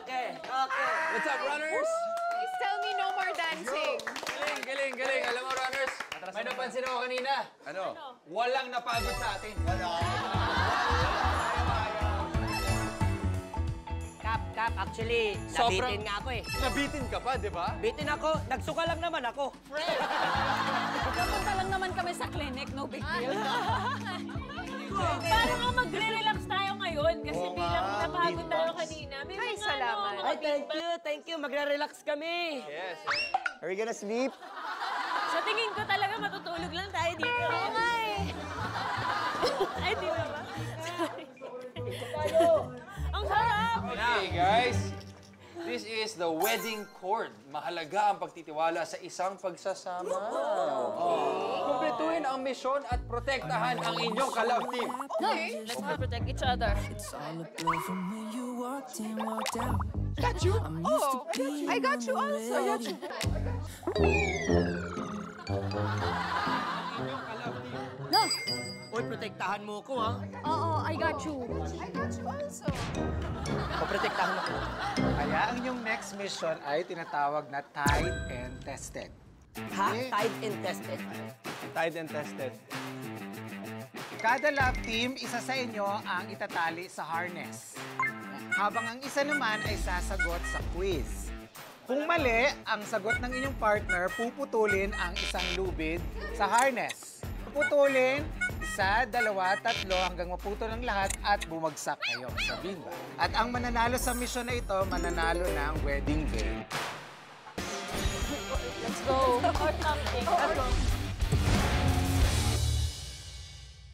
Okay. What's up, runners? Please tell me no more dancing. Galing. Alam mo, runners, may napansin ako kanina. Ano? Walang napagod sa atin. Kap, actually, nabitin nga ako eh. Nabitin ka pa, di ba? Bitin ako, nagsuka lang naman ako. Kapunta lang naman kami sa clinic, no big deal. Parang nga magre-relax tayo ngayon kasi bilang napagod tayo kanina. Ay, salamat. Ay, thank you. Magre-relax kami. Yes. Are we gonna sleep? Sa tingin ko talaga matutulog lang tayo dito. Oo nga eh. Ay, di ba ba? Sorry. Ang sarap! Okay, guys. This is the wedding cord. Mahalaga ang pagtitiwala sa isang pagsasama. Kumpletuhin ang misyon at protektahan ang inyong ka-love team. Okay, let's protect each other. Got you? Oh, I got you also. Uy, protektahan mo ko, ha? Oo, I got you. I got you also. Paprotektahan ako. Kaya ang inyong next mission ay tinatawag na tied and tested. Ha? Tied and tested. Tied and tested. Kada love team, isa sa inyo ang itatali sa harness. Habang ang isa naman ay sasagot sa quiz. Kung mali ang sagot ng inyong partner, puputulin ang isang lubid sa harness. Puputulin, isa, dalawa, tatlo, hanggang maputol ang lahat at bumagsak kayo sa bimba. At ang mananalo sa mission na ito, mananalo ng wedding day. Let's go. Or something.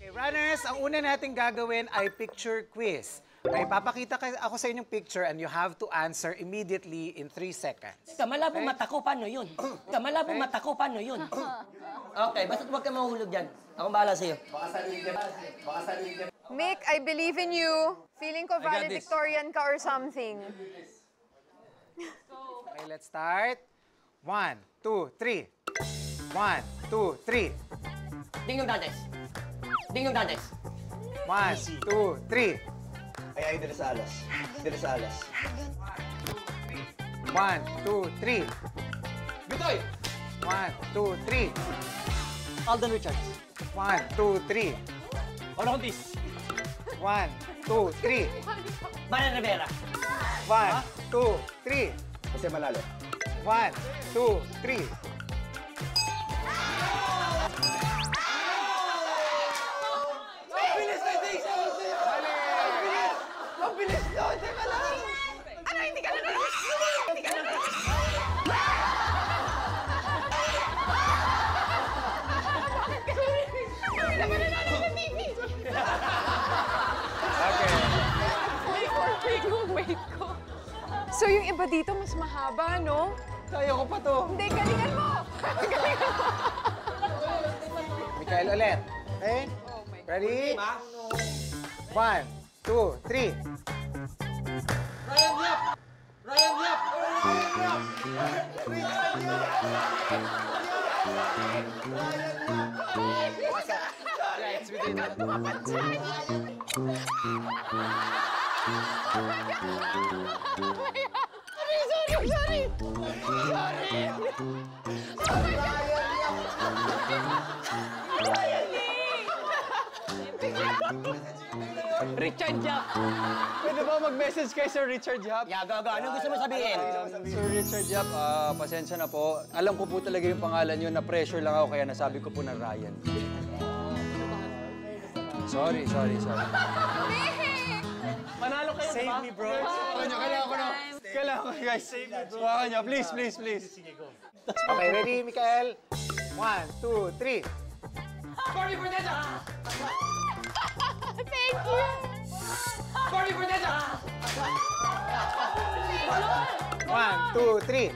Okay, runners, ang una natin gagawin ay picture quiz. May papakita ako sa inyong picture and you have to answer immediately in 3 seconds. Kamalabong mata ko, paano yun? Kamalabong mata ko, paano yun? Okay, basta't huwag ka mahulog dyan. Akong bahala sa'yo. Mick, I believe in you. Feeling ko valedictorian ka or something. Okay, let's start. 1, 2, 3. 1, 2, 3. Ding Dantes. Ding Dantes. 1, 2, 3. Ay, dali sa alas. Dali sa alas. 1, 2, 3. Bitoy! 1, 2, 3. Alden Richards. 1, 2, 3. Olo Contis. 1, 2, 3. Marian Rivera. 1, 2, 3. Kasi malalo. 1, 2, 3. Wait ko. So yung iba dito mas mahaba, no? Kaya ko pa to. Hindi, galingan mo! Galingan mo! Mikael ulit. Okay? Ready? 1, 2, 3. Ryan Yap! Ryan Yap! Yeah, it's within. Richard Yap. Pwede ba mag-message kay Sir Richard Yap? Yago, ano gusto mo sabihin? Sir Richard Yap, pasensya na po. Alam ko po talaga yung pangalan yun, na-pressure lang ako kaya nasabi ko po na Ryan. Sorry. Manalo kayo, Save me, bro. Kailangan ko na. Kailangan ko, guys. Save me, bro. Hawakan niya. Please. Okay, ready, Mikael? 1, 2, 3. Cory Fernandez! Thank you! Cory Fernandez! 1, 2, 3.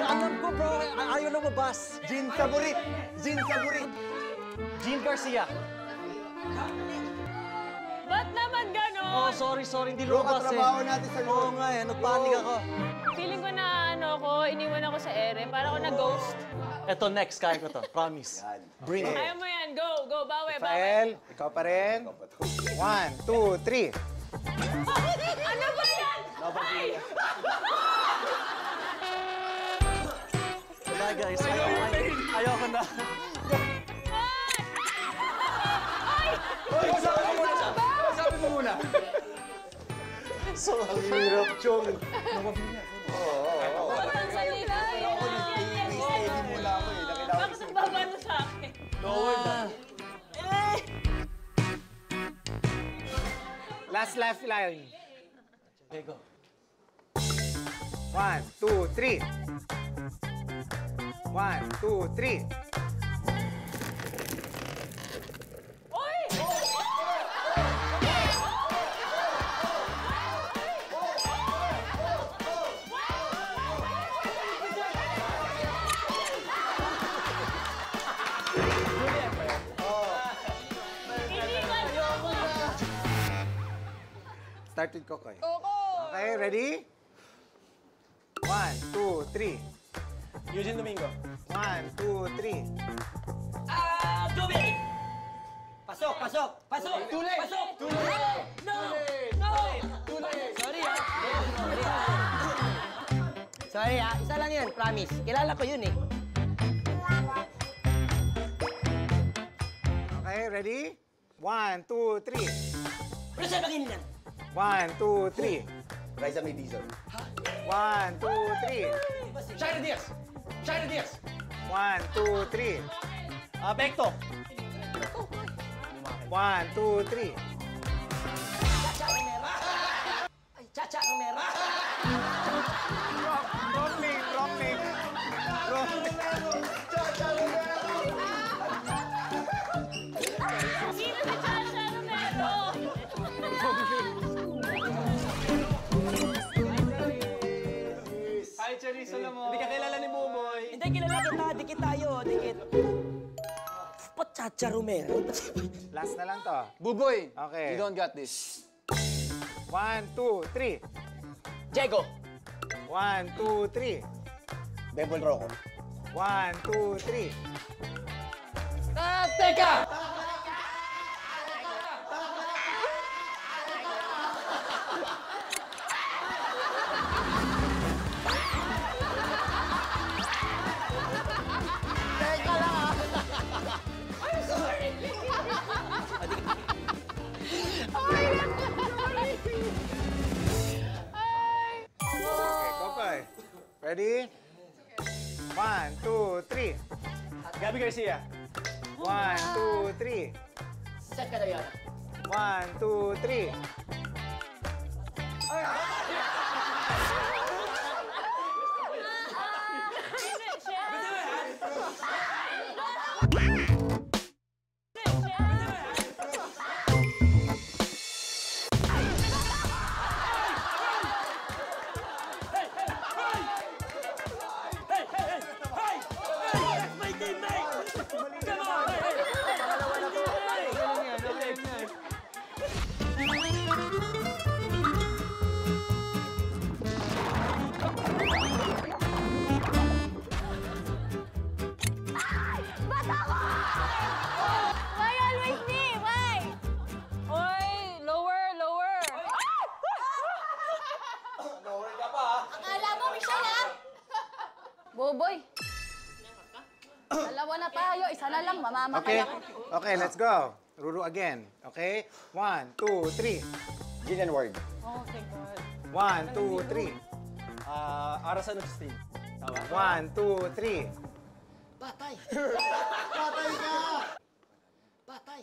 Alam ko, bro. Ayaw lumabas. Jean Saburit. Jean Garcia. Ba't naman ganon? Oh, sorry. Hindi lumabas eh. Trabaho natin sa Oo nga eh. Nagpanik ako. Feeling ko na ako, iniwan ako sa ere. Para ako na-ghost. Ito, next, kaya ko to. Promise. Bring it. Ayaw mo yan. Go, go, bawi, bawi. Rafael, ikaw pa rin. 1, 2, 3. Ano ba yan? Ay! Bye, guys. Ayoko na. Sabi mo muna. So, ang hirap, Chong. Ang salita. Steady muna ako eh. Bakit nagbabano sa akin? Last lifeline. Okay, go. 1, 2, 3. 1, 2, 3. Start with Kokoy. Okay, ready? 1, 2, 3. Eugene Domingo. 1, 2, 3. Joey! Pasok, pasok, pasok! Tuloy! Pasok! Tuloy! No! No! Tuloy! Sorry, ha? Sorry, ha? Isa lang yan, promise. Kilala ko yun, eh. Okay, ready? 1, 2, 3. Pero sa Pangilinan. 1, 2, 3. Raisa may diesel. 1, 2, 3. China Diaz. China Diaz. 1, 2, 3. Bekto. 1, 2, 3. Chacha Romero. Ay, Chacha Romero. Wrong name, wrong name. Wrong name. Sino si Chacha Romero? Hi, Charisse, alam mo. Hindi ka kilala ni Buboy. Hindi, kilala kita. Dikit tayo, dikit. Ba't Chacha Romero? Last na lang to. Buboy. Okay. You don't got this. 1, 2, 3. Diego. 1, 2, 3. Bebol Rocco. 1, 2, 3. Teka! Okay, Kokoy. Ready? 1, 2, 3. Gabby Garcia. 1, 2, 3. Saan ka na yan? 1, 2, 3. Why always me? Why? Oy, lower, lower. Akala mo, Michelle, ha? Boboy. Dalawa na tayo, isa na lang, mamamatay Okay? ako. Okay, let's go. Ruru again. Okay? 1, 2, 3. Gillian Ward. Oh, thank God. 1, 2, 3. Arasan Agustin. 1, 2, 3. Patay. Patay.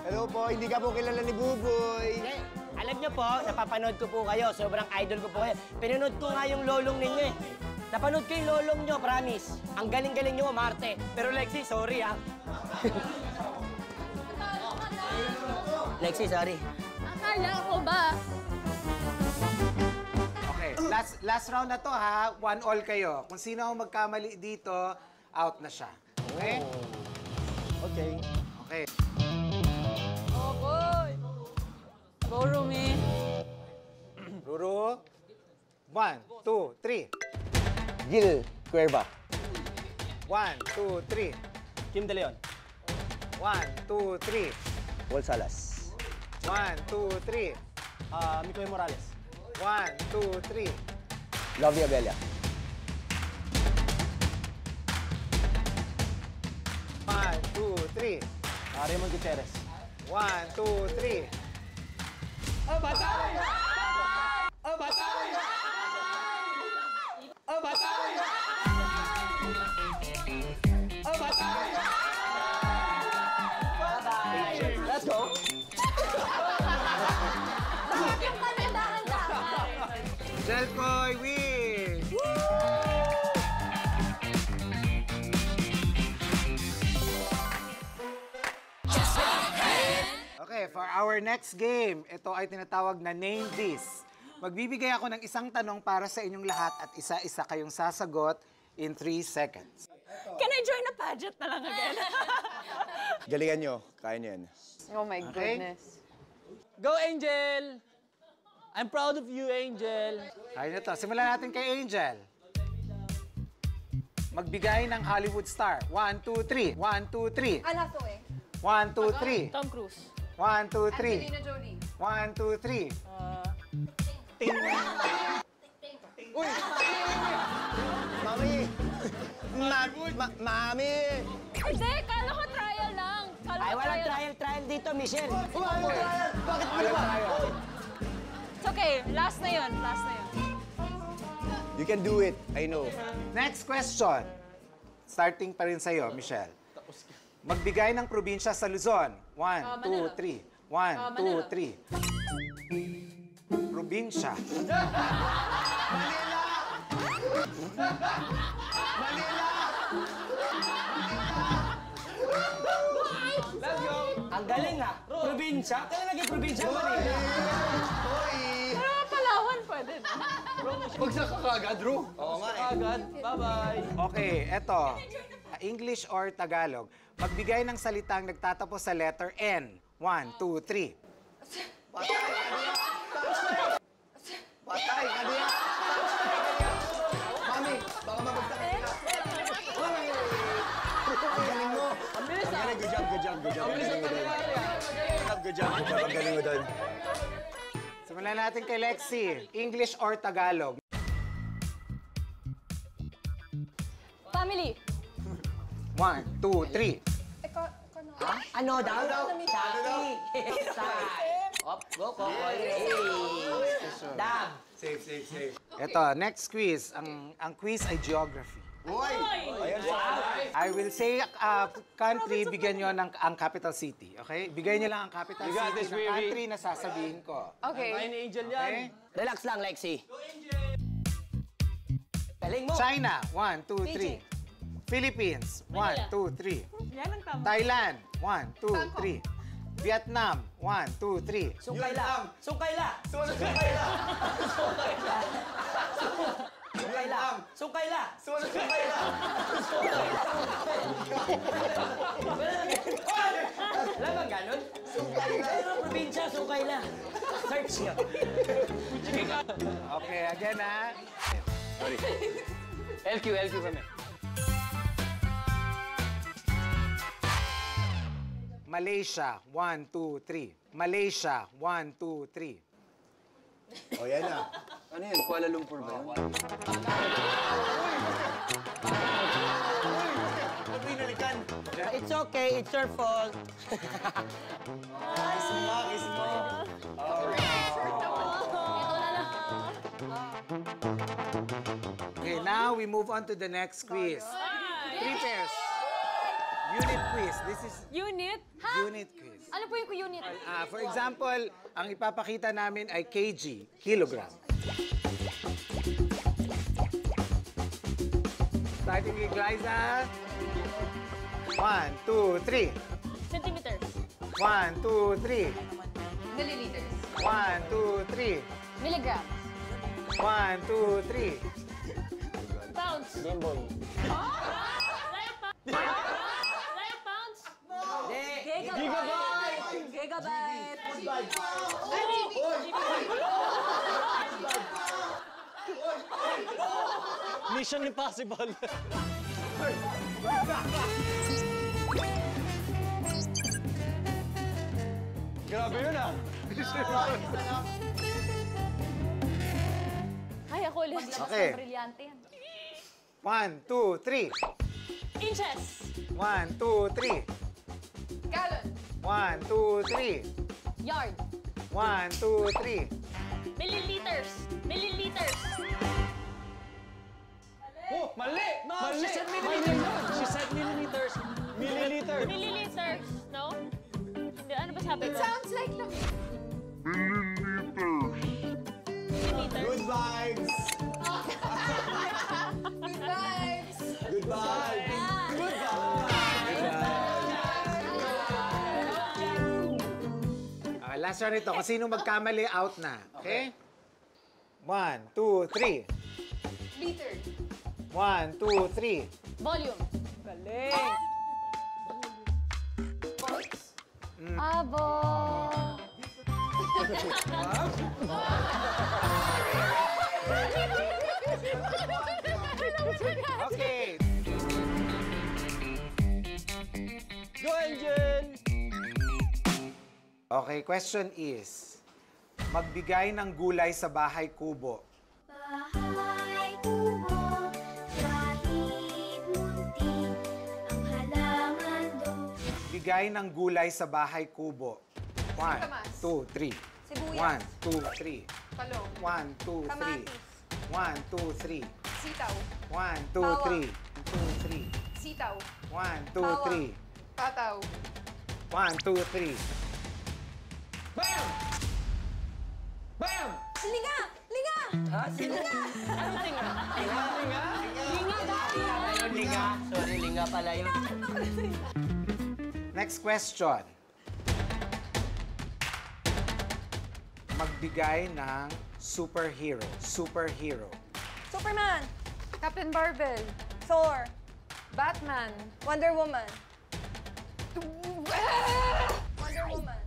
Hello po, hindi ka po kilala ni Buboy. Eh, alam niyo po, napapanood ko po kayo. Sobrang idol ko po kayo. Pinanood ko nga yung lolong ninyo, eh. Napanood ko yung lolong niyo, promise. Ang galing-galing niyo, Marte. Pero Lexi, sorry, ha? Lexi, sorry. Akala ko ba? Okay, last round na to ha. 1-all kayo. Kung sino ang magkamali dito, out na siya. Okay? Okay. Okay. Go, Rumi. Ruru. 1, 2, 3. Gil Cuerva. 1, 2, 3. Kim De Leon. 1, 2, 3. Paul Salas. 1, 2, 3. Mikoy Morales. 1, 2, 3. Lovey Abella. 1, 2, 3. Raymond Gutierrez. 1, 2, 3. Let's go. Jelkoy win! Okay, for our next game, ito ay tinatawag na Name This. Magbibigay ako ng isang tanong para sa inyong lahat at isa-isa kayong sasagot in 3 seconds. Can I join a pageant na lang again? Galingan nyo. Kaya nyo yan. Oh my Okay. goodness. Go, Angel! I'm proud of you, Angel. Kaya na to. Simulan natin kay Angel. Magbigay ng Hollywood star. 1, 2, 3. 1, 2, 3. Anak to eh. 1, 2, 3. Tom Cruise. 1, 2, 3. Angelina Jolie. 1, 2, 3. Mami! Mami! Hindi, kala ko trial lang. Kala Ay, ko walang trial. trial dito, Michelle. Bakit mo naman? It's okay, last na yun, last na yun. You can do it. I know. Next question. Starting pa rin sa'yo, Michelle. Magbigay ng probinsya sa Luzon. 1, 2, 3. 1, 2, 3. Probinsya. Ang galing ha. Probinsya? Kailan naging probinsya mo rin? Pero Palawan pwede na. Bagsak ka kagad, Ru. Oo nga eh. Agad. Bye-bye. Okay, eto. English or Tagalog. Magbigay ng salitang nagtatapos sa letter N. 1, 2, 3. Patay! Ano yan? Mami! Baka mabagsak ka. Ang galing mo! Ang galing! Good job, good job, good job. Ang galing mo doon. Good job, good job. Ang galing mo doon. Simulan natin kay Lexi. English or Tagalog. Family. 1, 2, 3. Ano daw? Chucky. Up, go, Kokoy. Dab. Safe, safe, safe. Eto, next quiz. Ang quiz ay geography. Uy! Ayan siya. I will say country, bigyan nyo ng ang capital city. Okay? Bigay nyo lang ang capital You got city this, ng Riri. country na sasabihin ko. Okay. Kaya ni Angel yan. Okay? Relax lang, Lexi. Galing mo. China, 1, 2, 3. Philippines, 1, 2, 3. Yan ang tama. Thailand, 1, 2, 3. Vietnam, 1, 2, 3. Sungkay la. Sungkay la. Sungkay la! Sungkay la. Sungkay la. Sungkay la! Wala bang ganun? Sungkay la. Pero probinsya, sungkay la. Search nyo. Okay, again ha. LQ kami. Malaysia, 1, 2, 3. Malaysia, 1, 2, 3. O, yan na. Ano yun? Kuala Lumpur ba yan? It's okay, it's your fault. Okay, now we move on to the next quiz. 3 pairs. Unit quiz. This is Unit? unit quiz. Ano po yung unit? For example, ang ipapakita namin ay kg, kilogram. Starting with Glyza. 1, 2, 3. Centimeter. 1, 2, 3. Milliliters. 1, 2, 3. Milligrams. 1, 2, 3. Pounds. Gameboy. Like pounds? Hindi. Gigabyte. Gigabyte. Mission Impossible. Grabe yun ah. Ay, ako ulit. Okay. Brilyante yan. 1, 2, 3. Inches. 1, 2, 3. Gallon. 1, 2, 3. Yard. 1, 2, 3. Milliliters. Milliliters. Oh, mali! No, Mali! she said Mali milliliters. yun. She said milliliters. Milliliter. Milliliters. No? Hindi, ano ba sabi ko? Sounds like the... Milliliters. Good vibes. Good vibes. Good vibes. Good Last round ito. Kung sino magkamali, out na. Okay? 1, 2, 3. Liter. 1, 2, 3. Volume. Galing. Abo. Okay. Go, Angel! Okay, question is, magbigay ng gulay sa bahay kubo. Bahay kubo, kahit munti, ang halaman doon. Bigay ng gulay sa bahay kubo. 1, Singkamas. 2, 3. Sibuyas. 1, 2, 3. Talong. 1, 2, 3. Kamatis. 1, 2, 3. Sitaw. 1, 2, Bawang. 3. 2, 3. Sitaw. 1, 2, Bawang. 3. Pataw. 1, 2, 3. Bam! Bam! Linga! Linga! Linga. Sorry, linga pala yun. Next question. Magbigay ng superhero. Superhero. Superman. Captain Marvel. Thor. Batman. Wonder Woman. Wonder Woman.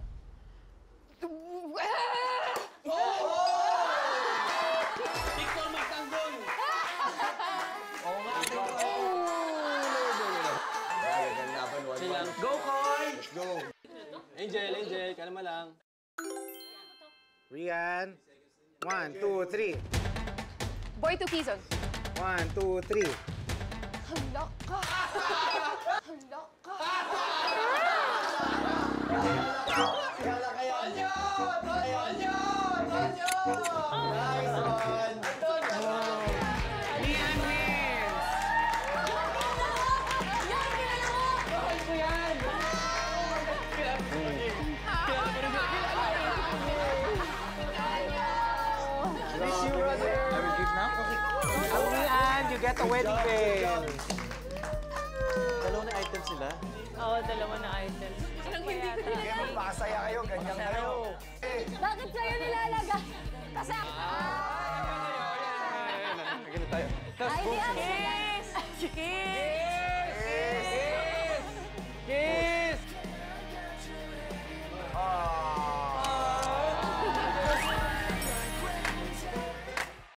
Victor Magtanggol! Go, Koy! Go. Angel, Angel, kalma lang. Rian. 1, 2, 3. Boy to Quezon. 1, 2, 3. Hala ka! Hala ka! Rian wins! Miss you, brother. I will give now. Rian, you get a wedding bell. Dalawa na items sila. Oo, dalawa na items. Magpakasaya kayo, ganyan kayo. Bakit sa'yo nilalagay? Kasi... Ganun tayo. Ay, di ako. Kiss! Kiss!